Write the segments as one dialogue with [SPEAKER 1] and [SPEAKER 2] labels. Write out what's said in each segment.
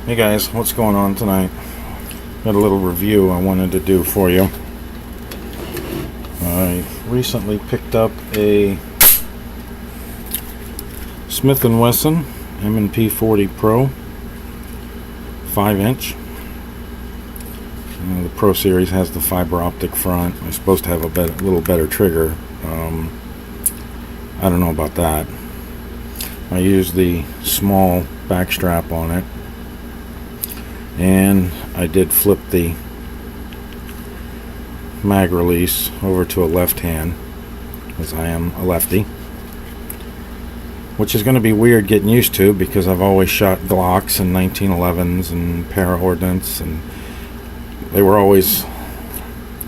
[SPEAKER 1] Hey guys, what's going on tonight? Got a little review I wanted to do for you. I recently picked up a Smith & Wesson M&P 40 Pro 5-inch. The Pro Series has the fiber optic front. It's supposed to have a little better trigger. I don't know about that. I used the small back strap on it, and I did flip the mag release over to a left hand, as I am a lefty, which is going to be weird getting used to because I've always shot Glocks and 1911s and para-ordnance, and they were always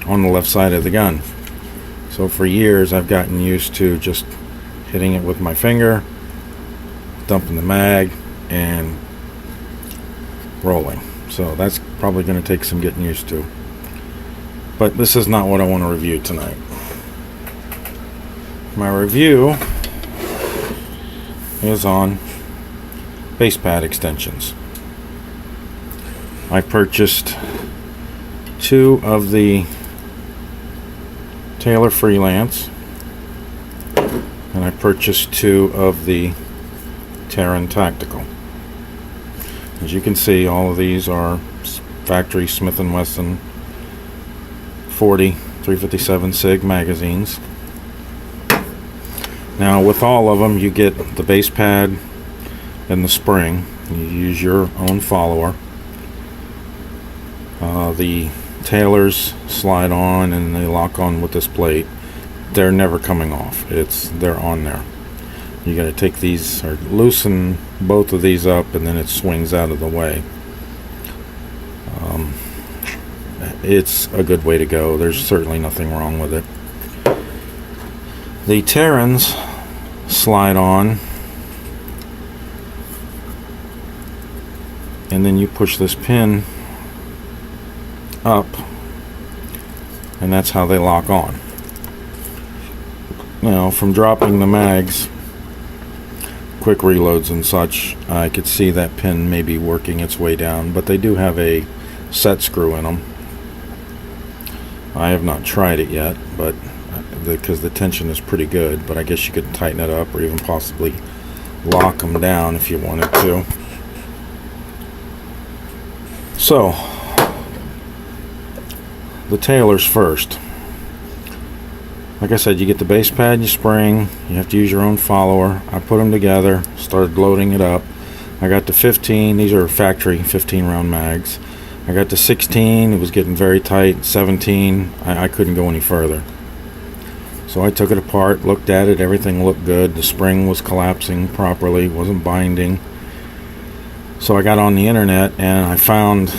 [SPEAKER 1] on the left side of the gun. So for years I've gotten used to just hitting it with my finger, dumping the mag, and rolling. So that's probably going to take some getting used to. But this is not what I want to review tonight. My review is on base pad extensions. I purchased 2 of the Taylor Freelance, and I purchased 2 of the Taran Tactical. As you can see, all of these are factory Smith & Wesson 40 357 SIG magazines. Now with all of them you get the base pad and the spring. You use your own follower. The Taylors slide on and they lock on with this plate. They're never coming off. They're on there. You got to take these, or loosen both of these up, and then it swings out of the way. It's a good way to go. There's certainly nothing wrong with it. The Tarans slide on, and then you push this pin up, and that's how they lock on. Now, from dropping the mags, quick reloads and such, I could see that pin maybe working its way down, but they do have a set screw in them. I have not tried it yet, but because the tension is pretty good, but I guess you could tighten it up or even possibly lock them down if you wanted to. So the Taylors first. Like I said, you get the base pad, you spring, you have to use your own follower. I put them together, started loading it up. I got to 15, these are factory 15 round mags. I got to 16, it was getting very tight. 17, I couldn't go any further. So I took it apart, looked at it, everything looked good. The spring was collapsing properly, wasn't binding. So I got on the internet and I found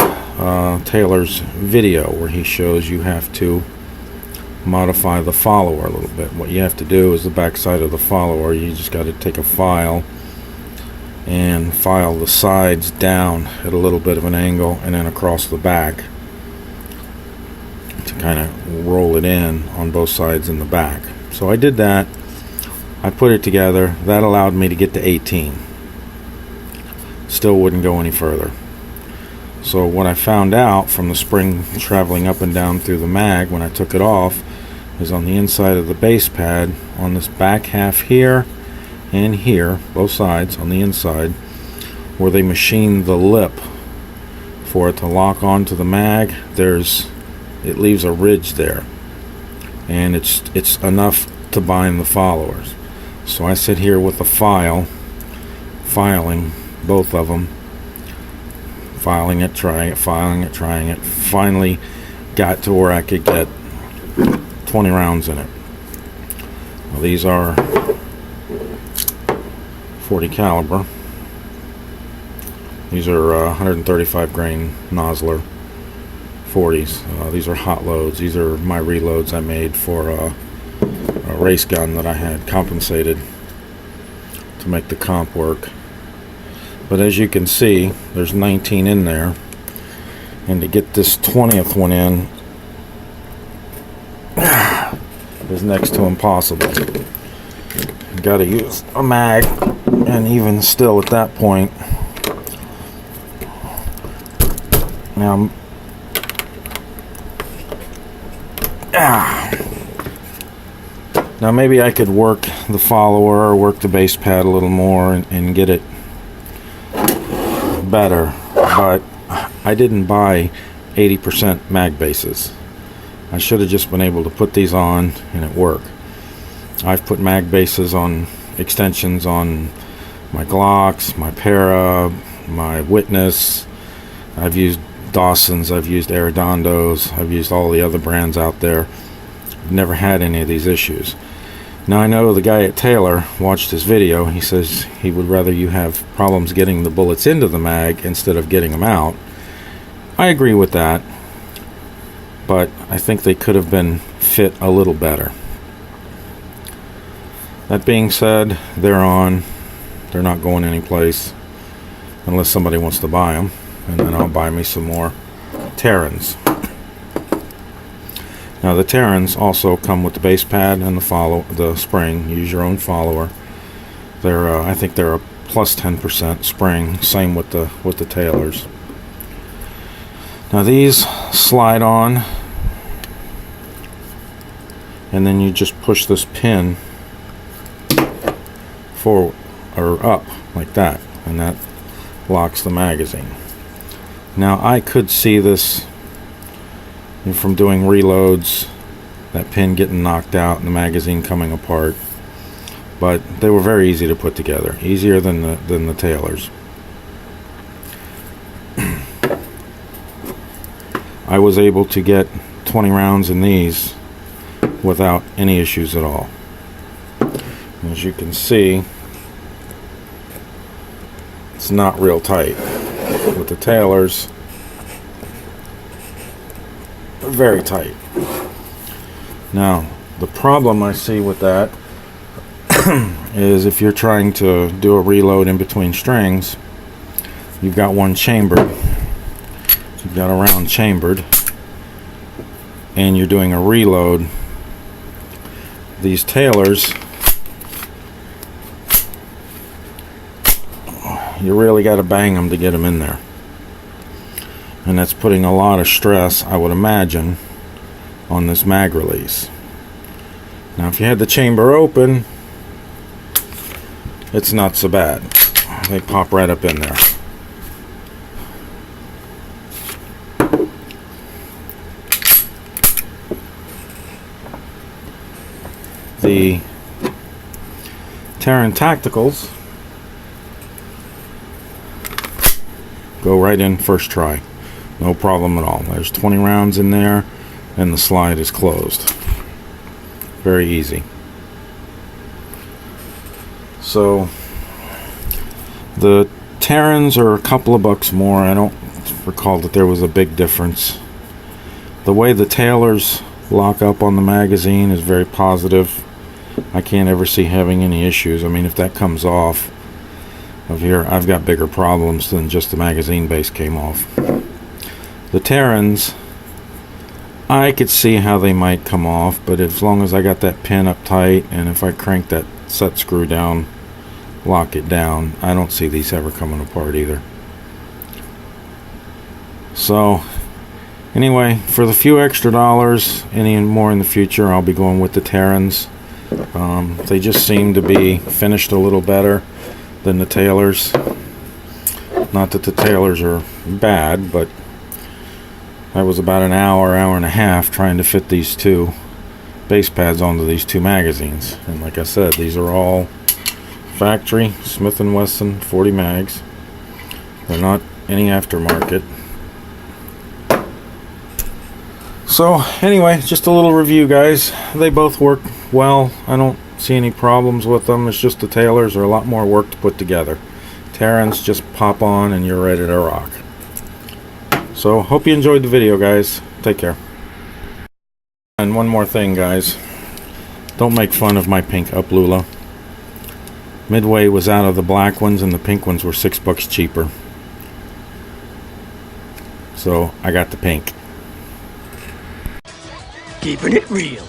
[SPEAKER 1] Taylor's video where he shows you have to modify the follower a little bit. What you have to do is the back side of the follower, you just got to take a file and file the sides down at a little bit of an angle and then across the back to kind of roll it in on both sides in the back. So I did that. I put it together. That allowed me to get to 18. Still wouldn't go any further. So what I found out from the spring traveling up and down through the mag when I took it off is on the inside of the base pad, on this back half here and here, both sides on the inside, where they machined the lip for it to lock onto the mag, it leaves a ridge there, and it's enough to bind the followers. So I sit here with a file, filing both of them, filing it, trying it, filing it, trying it. Finally got to where I could get 20 rounds in it. Well, these are 40 caliber. These are 135 grain Nosler 40s. These are hot loads. These are my reloads I made for a race gun that I had compensated to make the comp work. But as you can see, there's 19 in there, and to get this 20th one in is next to impossible. You gotta use a mag, and even still at that point Now, now maybe I could work the follower or work the base pad a little more and get it better, but I didn't buy 80% mag bases. I should have just been able to put these on and it worked. I've put mag bases on extensions on my Glocks, my Para, my Witness. I've used Dawson's, I've used Arredondos, I've used all the other brands out there. I've never had any of these issues. Now I know the guy at Taylor watched his video. He says he would rather you have problems getting the bullets into the mag instead of getting them out. I agree with that, but I think they could have been fit a little better. That being said, they're on. They're not going anyplace unless somebody wants to buy them, and then I'll buy me some more Tarans. Now the Tarans also come with the base pad and the spring. You use your own follower. They're I think they're a plus 10% spring. Same with the Taylors. Now these slide on, and then you just push this pin forward or up like that, and that locks the magazine. Now I could see this from doing reloads, that pin getting knocked out and the magazine coming apart, but they were very easy to put together, easier than the Taylors. I was able to get 20 rounds in these without any issues at all. As you can see, it's not real tight. With the Taylors, very tight. Now, the problem I see with that is if you're trying to do a reload in between strings, you've got one chambered, you've got a round chambered, and you're doing a reload. These Taylors, you really got to bang them to get them in there, and that's putting a lot of stress, I would imagine, on this mag release. Now if you had the chamber open, it's not so bad. They pop right up in there. The Taran Tacticals go right in first try, no problem at all. There's 20 rounds in there and the slide is closed. Very easy. So the Tarans are a couple of bucks more. I don't recall that there was a big difference. The way the Taylors lock up on the magazine is very positive. I can't ever see having any issues. I mean, if that comes off of here, I've got bigger problems than just the magazine base came off. The Tarans, I could see how they might come off, but as long as I got that pin up tight, and if I crank that set screw down, lock it down, I don't see these ever coming apart either. So anyway, for the few extra dollars, any more in the future, I'll be going with the Tarans. They just seem to be finished a little better than the Taylors. Not that the Taylors are bad, but I was about an hour and a half trying to fit these two base pads onto these two magazines. And like I said, these are all factory Smith & Wesson 40 mags. They're not any aftermarket. So anyway, just a little review, guys. They both work well. I don't see any problems with them. It's just the Taylors are a lot more work to put together. Tarans just pop on and you're ready to rock. So hope you enjoyed the video, guys. Take care. And one more thing, guys, don't make fun of my pink Uplula. Midway was out of the black ones and the pink ones were $6 cheaper, so I got the pink.
[SPEAKER 2] Keeping it real.